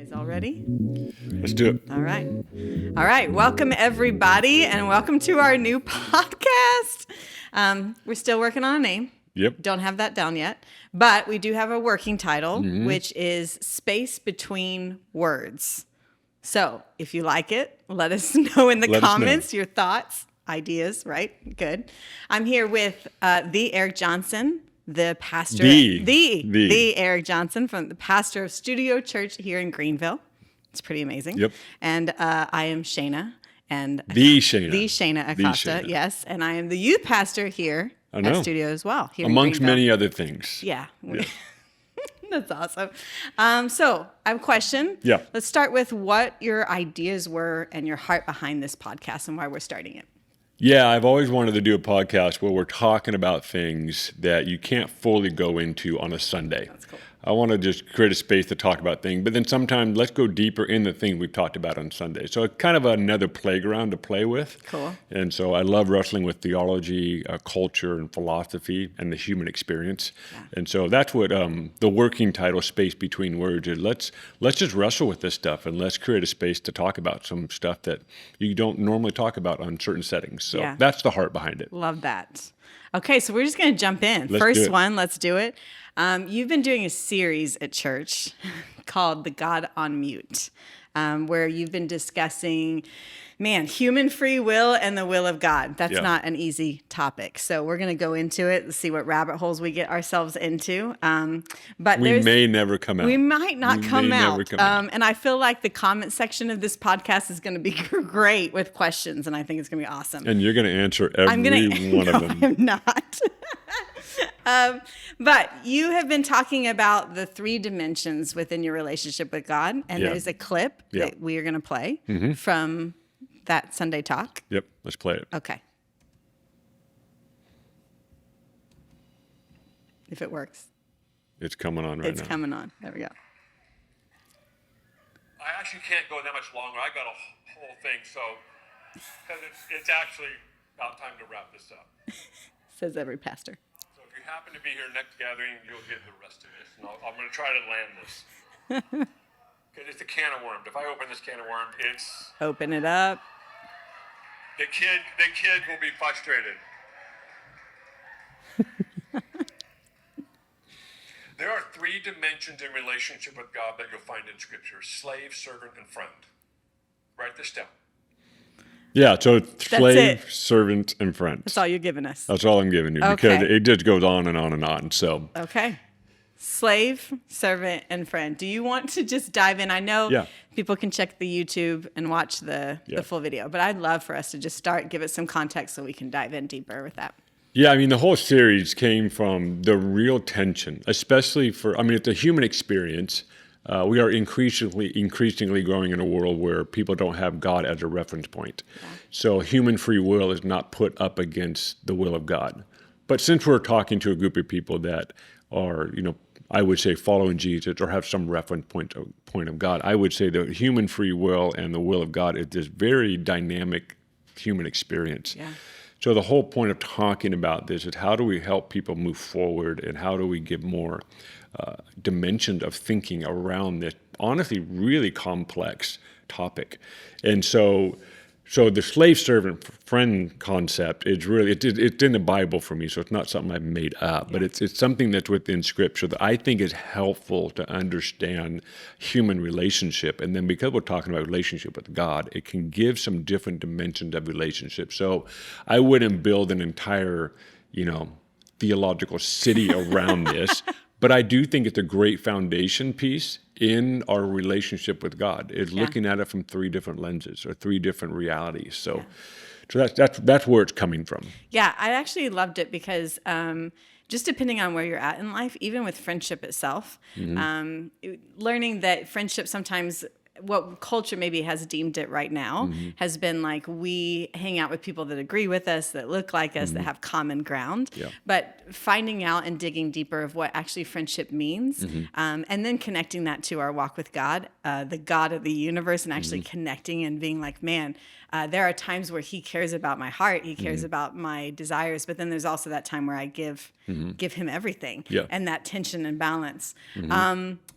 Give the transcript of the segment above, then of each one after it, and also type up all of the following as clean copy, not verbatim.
guys all ready? Let's do it. All right. All right. Welcome, everybody, and welcome to our new podcast. We're still working on a name. Yep. Don't have that down yet, but we do have a working title, which is Space Between Words. So if you like it, let us know in the comments your thoughts, ideas, right? Good. I'm here with the Eric Johnson, the pastor, the Eric Johnson, from the pastor of Studio Church here in Greenville. It's pretty amazing. Yep. And I am Shayna, and the Shayna Acosta. Yes, and I am the youth pastor here at Studio as well. Here amongst in Greenville. many other things. Yeah. That's awesome. So I have a question. Yeah. Let's start with what your ideas were and your heart behind this podcast and why we're starting it. Yeah, I've always wanted to do a podcast where we're talking about things that you can't fully go into on a Sunday. That's cool. I want to just create a space to talk about things, but then sometimes let's go deeper in the thing we've talked about on Sunday. So it's kind of another playground to play with. Cool. And so I love wrestling with theology, culture, and philosophy, and the human experience. Yeah. And so that's what the working title, Space Between Words, is. Let's just wrestle with this stuff, and let's create a space to talk about some stuff that you don't normally talk about on certain settings. So that's the heart behind it. Love that. Okay, so we're just going to jump in. Let's do it. You've been doing a series at church called The God on Mute, where you've been discussing, human free will and the will of God. That's not an easy topic. So we're going to go into it and see what rabbit holes we get ourselves into. But we may never come out. We might not come out. And I feel like the comment section of this podcast is going to be great with questions, and I think it's going to be awesome. And you're going to answer every one of them. I'm not. But you have been talking about the three dimensions within your relationship with God, and there's a clip that we are going to play from that Sunday talk. Yep, let's play it. Okay. If it works. It's coming on right now. It's coming on. There we go. I actually can't go that much longer. I got a whole thing, so because it's actually about time to wrap this up. Says every pastor. So if you happen to be here next gathering, you'll get the rest of this. And I'm going to try to land this. Because it's a can of worms. If I open this can of worms, it's... Open it up. The kid will be frustrated. There are three dimensions in relationship with God that you'll find in Scripture: slave, servant, and friend. Write this down. Yeah, so it's slave, servant, and friend. That's all you're giving us. That's all I'm giving you, because it just goes on and on and on. So okay. Slave, servant, and friend. Do you want to just dive in? I know people can check the YouTube and watch the full video, but I'd love for us to just give it some context so we can dive in deeper with that. Yeah, the whole series came from the real tension, especially it's a human experience. We are increasingly growing in a world where people don't have God as a reference point. Yeah. So human free will is not put up against the will of God. But since we're talking to a group of people that are, I would say following Jesus or have some reference point of God, I would say the human free will and the will of God is this very dynamic human experience. Yeah. So the whole point of talking about this is how do we help people move forward, and how do we give more dimensions of thinking around this honestly really complex topic. And so the slave servant friend concept is really, it's in the Bible for me, so it's not something I've made up, but it's something that's within Scripture that I think is helpful to understand human relationship. And then because we're talking about relationship with God, it can give some different dimensions of relationship. So I wouldn't build an entire, theological city around this, but I do think it's a great foundation piece in our relationship with God. It's looking at it from three different lenses or three different realities. So that's where it's coming from. Yeah, I actually loved it because just depending on where you're at in life, even with friendship itself, learning that friendship sometimes what culture maybe has deemed it right now has been like, we hang out with people that agree with us, that look like us, that have common ground. Yeah. But finding out and digging deeper of what actually friendship means, and then connecting that to our walk with God, the God of the universe, and actually connecting and being like, man, there are times where he cares about my heart, he cares about my desires, but then there's also that time where I give him everything, and that tension and balance.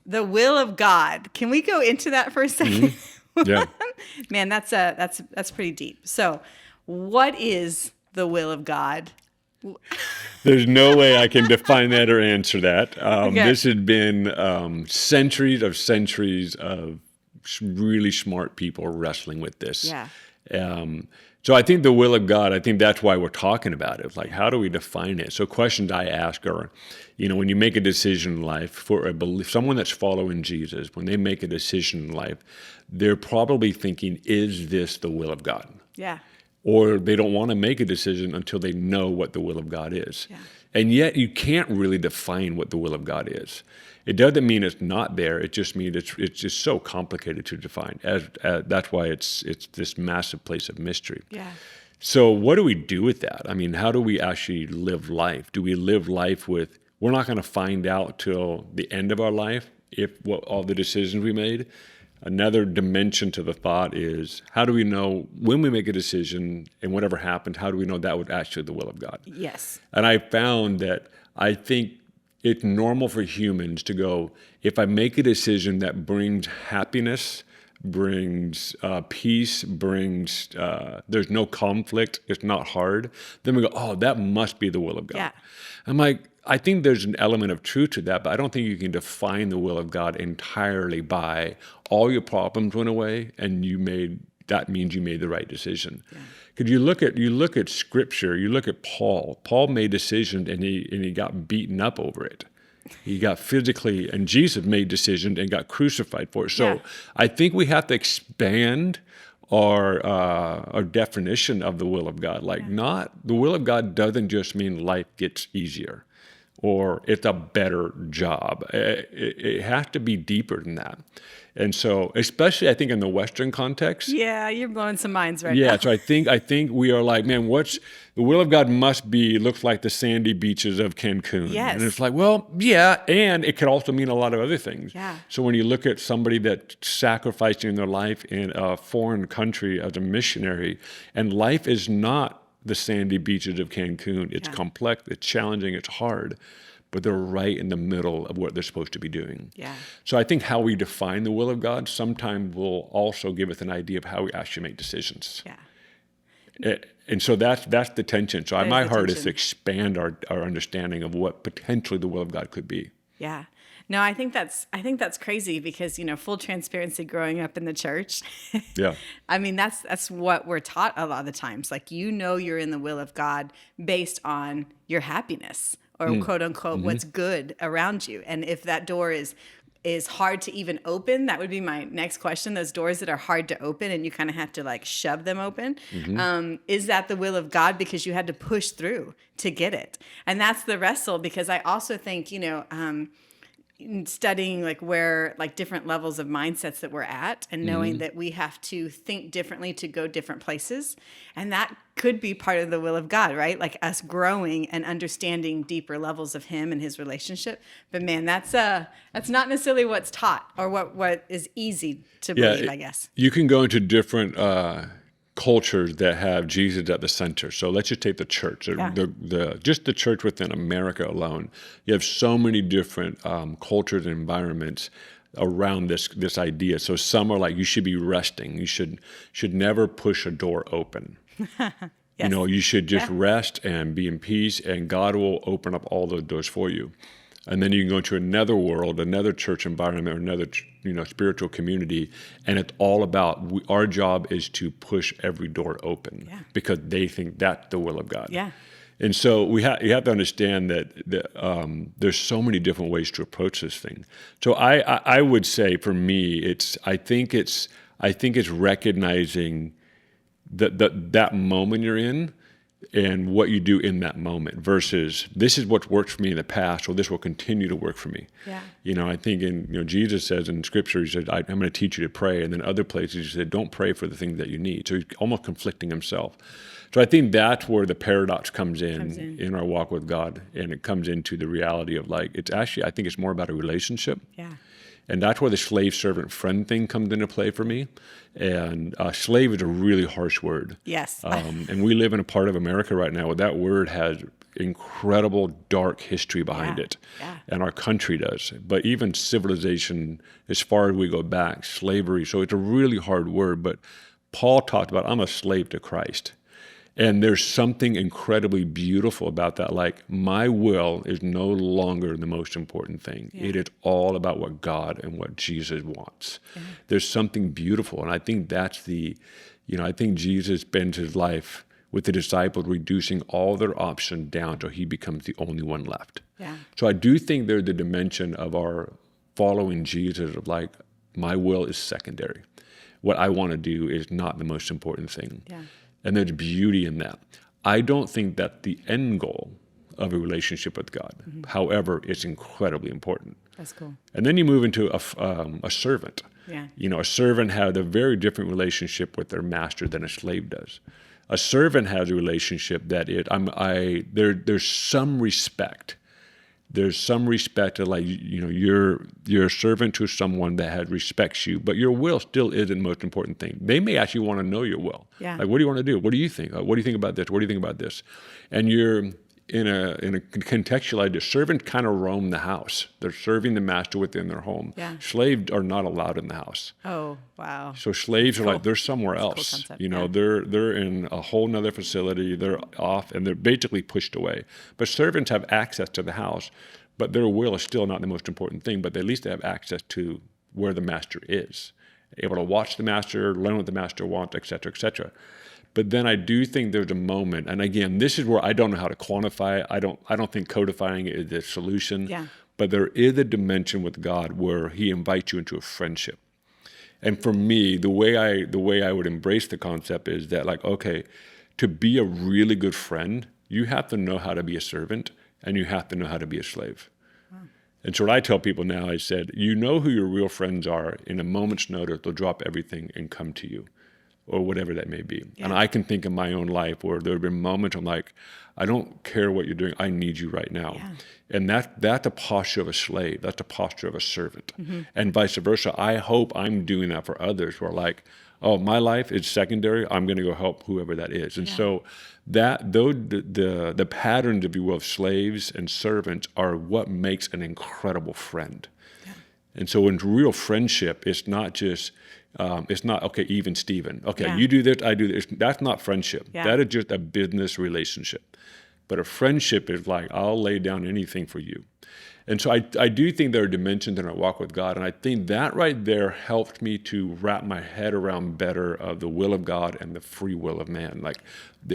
The will of God. Can we go into that for a second? Yeah. Man, that's pretty deep. So, what is the will of God? There's no way I can define that or answer that. Okay. This had been centuries of really smart people wrestling with this. Yeah. So I think the will of God, I think that's why we're talking about it. Like, how do we define it? So questions I ask are, when you make a decision in life for someone that's following Jesus, when they make a decision in life, they're probably thinking, is this the will of God? Yeah. Or they don't want to make a decision until they know what the will of God is. Yeah. And yet you can't really define what the will of God is. It doesn't mean it's not there. It just means it's just so complicated to define. That's why it's this massive place of mystery. Yeah. So what do we do with that? I mean, how do we actually live life? Do we live life with, we're not going to find out till the end of our life what all the decisions we made? Another dimension to the thought is, how do we know when we make a decision and whatever happened, how do we know that was actually the will of God? Yes. And I found that I think it's normal for humans to go, if I make a decision that brings happiness, brings peace, brings, there's no conflict, it's not hard, then we go, oh, that must be the will of God. Yeah. I'm like, I think there's an element of truth to that, but I don't think you can define the will of God entirely by all your problems went away and that means you made the right decision. Because you look at Scripture, you look at Paul. Paul made decisions and he got beaten up over it. He got physically, and Jesus made decisions and got crucified for it. So I think we have to expand our definition of the will of God. The will of God doesn't just mean life gets easier or it's a better job. It has to be deeper than that. And so, especially I think in the Western context. Yeah, you're blowing some minds right now. Yeah, so I think we are like, man, the will of God looks like the sandy beaches of Cancun. Yes. And it's like, well, yeah, and it could also mean a lot of other things. Yeah. So when you look at somebody that's sacrificing their life in a foreign country as a missionary, and life is not the sandy beaches of Cancun. It's complex, it's challenging, it's hard, but they're right in the middle of what they're supposed to be doing. Yeah. So I think how we define the will of God sometimes will also give us an idea of how we actually make decisions. Yeah. And so that's the tension. So That is my the heart is tension. to expand our understanding of what potentially the will of God could be. Yeah. No, I think that's crazy because, full transparency, growing up in the church. Yeah. I mean, that's what we're taught a lot of the times. Like, you're in the will of God based on your happiness or quote unquote, what's good around you. And if that door is hard to even open, that would be my next question. Those doors that are hard to open and you kind of have to shove them open. Is that the will of God because you had to push through to get it? And that's the wrestle, because I also think, studying where different levels of mindsets that we're at and knowing that we have to think differently to go different places. And that could be part of the will of God, right? Like us growing and understanding deeper levels of him and his relationship. But man, that's not necessarily what's taught or what is easy to believe, I guess. You can go into different cultures that have Jesus at the center. So let's just take the church, just the church within America alone. You have so many different cultures and environments around this idea. So some are like, you should be resting. You should never push a door open. Yes. You should just rest and be in peace, and God will open up all those doors for you. And then you can go to another world, another church environment, or another spiritual community, and it's all about our job is to push every door open because they think that's the will of God. Yeah. And so you have to understand that there's so many different ways to approach this thing. So I would say for me, I think it's recognizing that moment you're in, and what you do in that moment versus this is what's worked for me in the past, or this will continue to work for me. Yeah. I think Jesus says in Scripture, he said, I'm going to teach you to pray. And then other places he said, don't pray for the things that you need. So he's almost conflicting himself. So I think that's where the paradox comes in our walk with God. And it comes into the reality of I think it's more about a relationship. Yeah. And that's where the slave, servant, friend thing comes into play for me. And slave is a really harsh word. Yes. And we live in a part of America right now where that word has incredible dark history behind it. Yeah. And our country does. But even civilization, as far as we go back, slavery. So it's a really hard word. But Paul talked about, I'm a slave to Christ. And there's something incredibly beautiful about that. My will is no longer the most important thing. Yeah. It is all about what God and what Jesus wants. Yeah. There's something beautiful. And I think that's I think Jesus spends his life with the disciples reducing all their options down till he becomes the only one left. Yeah. So I do think there's the dimension of our following Jesus of my will is secondary. What I want to do is not the most important thing. Yeah. And there's beauty in that. I don't think that's the end goal of a relationship with God. Mm-hmm. However, it's incredibly important. That's cool. And then you move into a servant. Yeah. A servant has a very different relationship with their master than a slave does. A servant has a relationship that there's some respect. There's some respect to you're a servant to someone that respects you, but your will still isn't the most important thing. They may actually want to know your will. Yeah. What do you want to do? What do you think? What do you think about this? What do you think about this? And you're in a contextualized, the servants kind of roam the house. They're serving the master within their home. Yeah. Slaves are not allowed in the house. Oh, wow. So slaves That's are cool. They're somewhere That's else. a cool concept. They're in a whole nother facility. They're off and they're basically pushed away. But servants have access to the house, but their will is still not the most important thing. But at least they have access to where the master is, able to watch the master, learn what the master wants, et cetera, et cetera. But then I do think there's a moment, and again, this is where I don't know how to quantify it. I don't think codifying it is the solution. Yeah. But there is a dimension with God where he invites you into a friendship. And for me, the way I would embrace the concept is that okay, to be a really good friend, you have to know how to be a servant and you have to know how to be a slave. Wow. And so what I tell people now, I said, who your real friends are. In a moment's notice, they'll drop everything and come to you, or whatever that may be. Yeah. And I can think of my own life where there have been moments I'm I don't care what you're doing. I need you right now. Yeah. And that's a posture of a slave. That's a posture of a servant. Mm-hmm. And vice versa. I hope I'm doing that for others who are oh, my life is secondary. I'm going to go help whoever that is. And so the patterns, if you will, of slaves and servants are what makes an incredible friend. Yeah. And so in real friendship, it's not just, it's not, okay, even Steven. Okay, yeah. You do this, I do this. That's not friendship. Yeah. That is just a business relationship. But a friendship is I'll lay down anything for you. And so I do think there are dimensions in our walk with God. And I think that right there helped me to wrap my head around better of the will of God and the free will of man.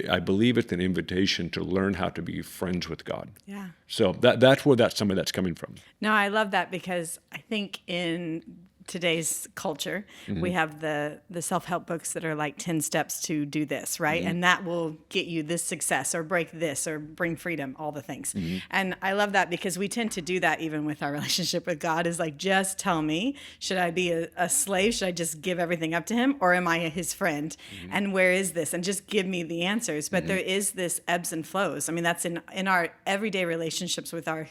I believe it's an invitation to learn how to be friends with God. Yeah. So that's where some of that's coming from. No, I love that because I think in today's culture, mm-hmm. we have the self-help books that are 10 steps to do this, right? Mm-hmm. And that will get you this success or break this or bring freedom, all the things. Mm-hmm. And I love that because we tend to do that even with our relationship with God is just tell me, should I be a slave? Should I just give everything up to him? Or am I his friend? Mm-hmm. And where is this? And just give me the answers. But mm-hmm. there is this ebbs and flows. I mean, that's in our everyday relationships with our,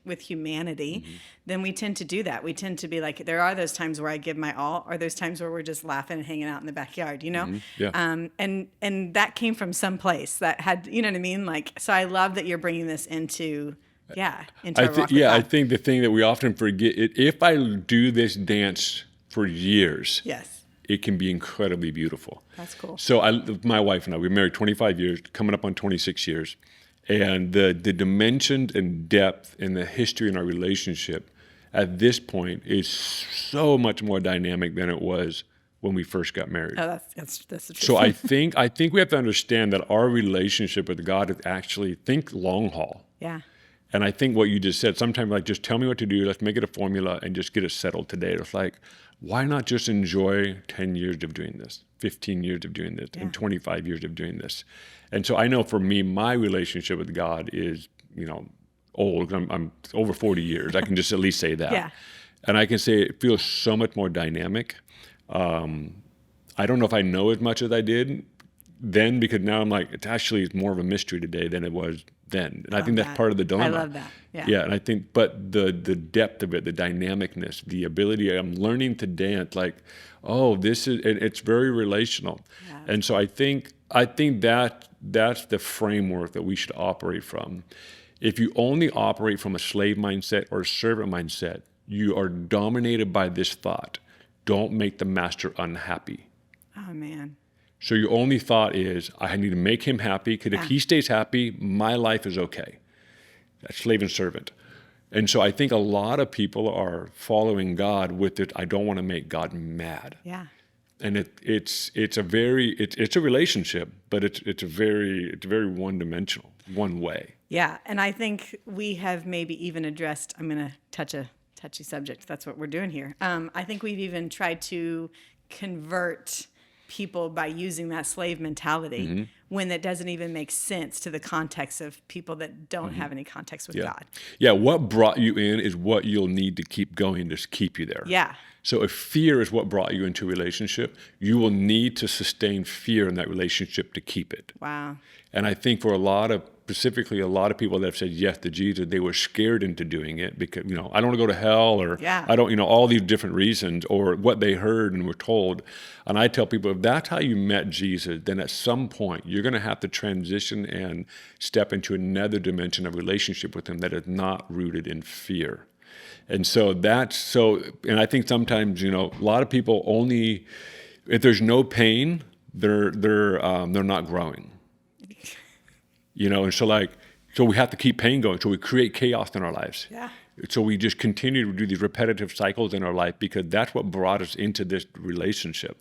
with humanity, mm-hmm. then we tend to do that. We tend to be there are those times where I give my all, or those times where we're just laughing and hanging out in the backyard, Mm-hmm. Yeah. And that came from some place that had, you know what I mean? So I love that you're bringing this into our walk with God. I think the thing that we often forget, if I do this dance for years, yes, it can be incredibly beautiful. That's cool. So my wife and I, we've been married 25 years, coming up on 26 years. And the dimensions and depth in the history in our relationship at this point is so much more dynamic than it was when we first got married. Oh, that's the truth. So I think we have to understand that our relationship with God is actually, think long haul. Yeah. And I think what you just said, sometimes just tell me what to do, let's make it a formula and just get it settled today. It's why not just enjoy 10 years of doing this, 15 years of doing this, and 25 years of doing this? And so I know for me, my relationship with God is, old. I'm over 40 years. I can just at least say that. Yeah. And I can say it feels so much more dynamic. I don't know if I know as much as I did then, because now I'm like, it's more of a mystery today than it was then. And I think that's part of the dilemma. I love that. Yeah. Yeah. And I think, but the depth of it, the dynamicness, the ability, I'm learning to dance like, oh, it's very relational. Yeah. And so I think that's the framework that we should operate from. If you only operate from a slave mindset or a servant mindset, you are dominated by this thought: don't make the master unhappy. Oh, man. So your only thought is, I need to make him happy, because if he stays happy, my life is okay. That's slave and servant. And so I think a lot of people are following God with it, I don't want to make God mad. Yeah. And it's a relationship, but it's very one-dimensional, one way. Yeah, and I think we have maybe even addressed, I'm going to touch a touchy subject. That's what we're doing here. I think we've even tried to convert people by using that slave mentality when that doesn't even make sense to the context of people that don't have any context with God. Yeah, what brought you in is what you'll need to keep going to keep you there. Yeah. So if fear is what brought you into a relationship, you will need to sustain fear in that relationship to keep it. Wow. And I think for specifically a lot of people that have said yes to Jesus, they were scared into doing it because, I don't want to go to hell, or I don't, all these different reasons, or what they heard and were told. And I tell people, if that's how you met Jesus, then at some point you're going to have to transition and step into another dimension of relationship with him that is not rooted in fear. And so and I think sometimes, a lot of people only, if there's no pain, they're not growing. And so we have to keep pain going. So we create chaos in our lives. Yeah. So we just continue to do these repetitive cycles in our life because that's what brought us into this relationship.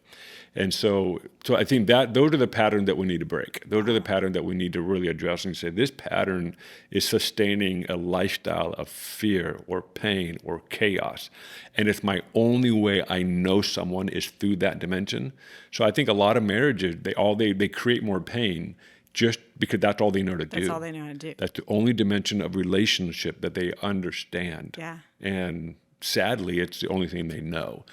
And so I think that those are the patterns that we need to break. Those are the patterns that we need to really address and say, this pattern is sustaining a lifestyle of fear or pain or chaos. And it's my only way I know someone is through that dimension. So I think a lot of marriages, they create more pain just because that's all they know to do. That's all they know how to do. That's the only dimension of relationship that they understand. Yeah. And sadly, it's the only thing they know.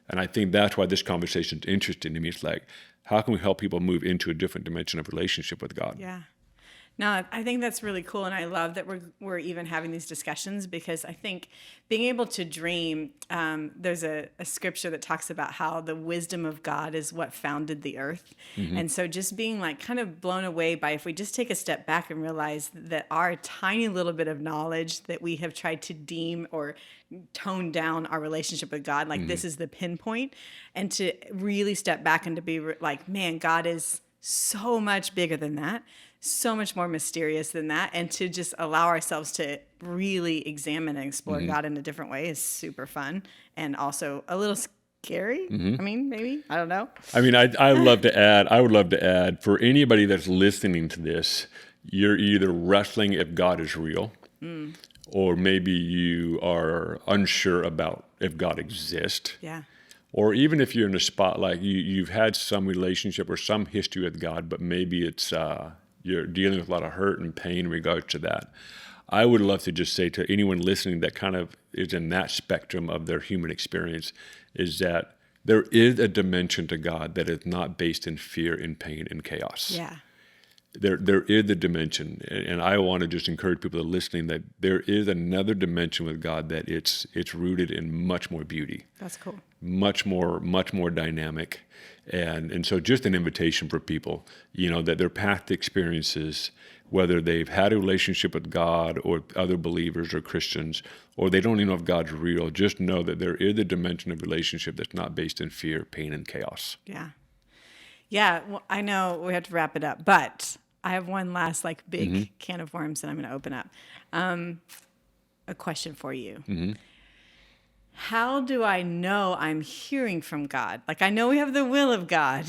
And I think that's why this conversation is interesting to me. It's like, how can we help people move into a different dimension of relationship with God? Yeah. No, I think that's really cool. And I love that we're even having these discussions, because I think being able to dream, there's a scripture that talks about how the wisdom of God is what founded the earth. Mm-hmm. And so just being kind of blown away by, if we just take a step back and realize that our tiny little bit of knowledge that we have tried to deem or tone down our relationship with God, this is the pinpoint, and to really step back and to be like, man, God is so much bigger than that, so much more mysterious than that, and to just allow ourselves to really examine and explore God in a different way is super fun, and also a little scary. I mean, maybe, I don't know. I mean, I would love to add for anybody that's listening to this, you're either wrestling if God is real, or maybe you are unsure about if God exists. Yeah. Or even if you're in a spot like you've had some relationship or some history with God, but maybe it's you're dealing with a lot of hurt and pain in regards to that. I would love to just say to anyone listening that kind of is in that spectrum of their human experience, is that there is a dimension to God that is not based in fear and pain and chaos. Yeah. There is a dimension, and I want to just encourage people that are listening that there is another dimension with God that it's rooted in much more beauty. That's cool. Much more dynamic, and so just an invitation for people, that their past experiences, whether they've had a relationship with God or other believers or Christians, or they don't even know if God's real, just know that there is a dimension of relationship that's not based in fear, pain, and chaos. Yeah. Yeah, well, I know we have to wrap it up, but I have one last big can of worms that I'm going to open up. A question for you. Mm-hmm. How do I know I'm hearing from God? I know we have the will of God,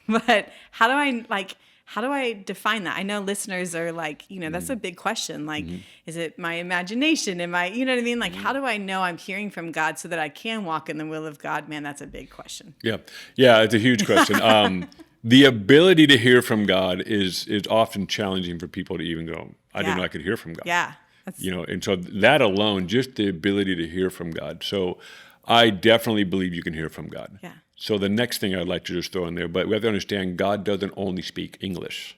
but how do I how do I define that? I know listeners are like, that's a big question. Like, is it my imagination? Am I, you know what I mean? Like, how do I know I'm hearing from God so that I can walk in the will of God? Man, that's a big question. Yeah. Yeah, it's a huge question. The ability to hear from God is often challenging for people to even go, I didn't know I could hear from God. Yeah. And so that alone, just the ability to hear from God. So I definitely believe you can hear from God. Yeah. So the next thing I'd like to just throw in there, but we have to understand God doesn't only speak English.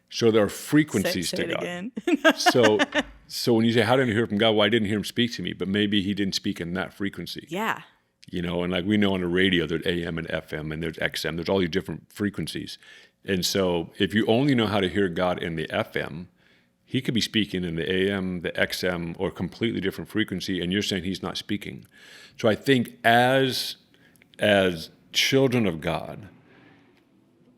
So there are frequencies to God. Again. So when you say, how did I hear from God? Well, I didn't hear him speak to me, but maybe he didn't speak in that frequency. Yeah. And like we know on the radio, there's AM and FM and there's XM, there's all these different frequencies. And so if you only know how to hear God in the FM, he could be speaking in the AM, the XM, or completely different frequency, and you're saying he's not speaking. So I think as children of God,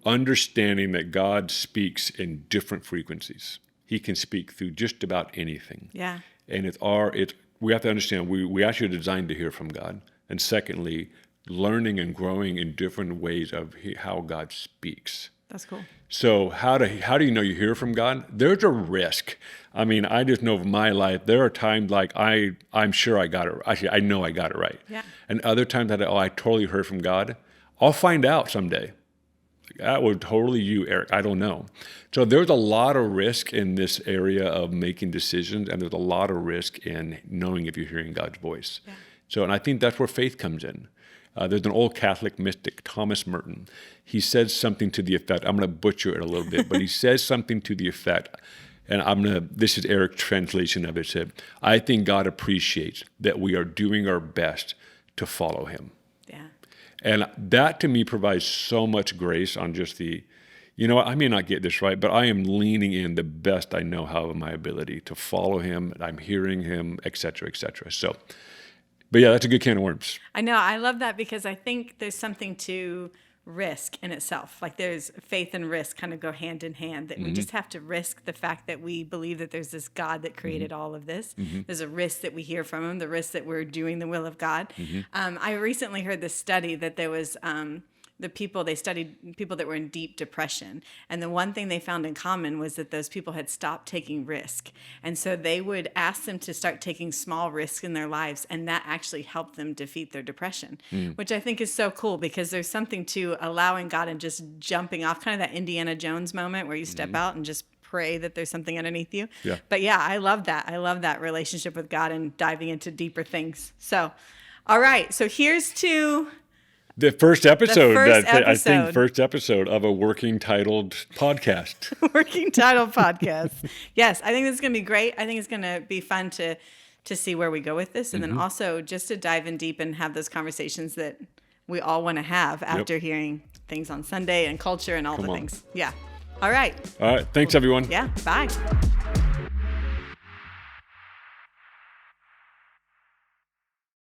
understanding that God speaks in different frequencies. He can speak through just about anything. Yeah. And we have to understand we actually are designed to hear from God. And secondly, learning and growing in different ways of how God speaks. That's cool. So how do you know you hear from God? There's a risk. I mean, I just know of my life, there are times like I'm sure I got it. Actually, I know I got it right. Yeah. And other times that I totally heard from God. I'll find out someday. That was totally you, Eric. I don't know. So there's a lot of risk in this area of making decisions, and there's a lot of risk in knowing if you're hearing God's voice. Yeah. So, and I think that's where faith comes in. There's an old Catholic mystic, Thomas Merton. He says something to the effect, I'm going to butcher it a little bit, but he says something to the effect, and this is Eric's translation of it, said, I think God appreciates that we are doing our best to follow him. Yeah. And that to me provides so much grace on just I may not get this right, but I am leaning in the best I know how of my ability to follow him. I'm hearing him, et cetera, et cetera. So, but yeah, that's a good can of worms. I know. I love that because I think there's something to risk in itself. Like there's faith and risk kind of go hand in hand, that we just have to risk the fact that we believe that there's this God that created all of this. There's a risk that we hear from him, the risk that we're doing the will of God. I recently heard this study that there was they studied people that were in deep depression. And the one thing they found in common was that those people had stopped taking risk. And so they would ask them to start taking small risks in their lives. And that actually helped them defeat their depression, which I think is so cool because there's something to allowing God and just jumping off, kind of that Indiana Jones moment where you step out and just pray that there's something underneath you. Yeah. But yeah, I love that. I love that relationship with God and diving into deeper things. So, all right. So here's to the first episode, I think first episode of a working titled podcast. Working title podcast. Yes, I think this is going to be great. I think it's going to be fun to see where we go with this. And then also just to dive in deep and have those conversations that we all want to have after hearing things on Sunday and culture and all the things. Yeah. All right. All right. Thanks, everyone. Yeah. Bye.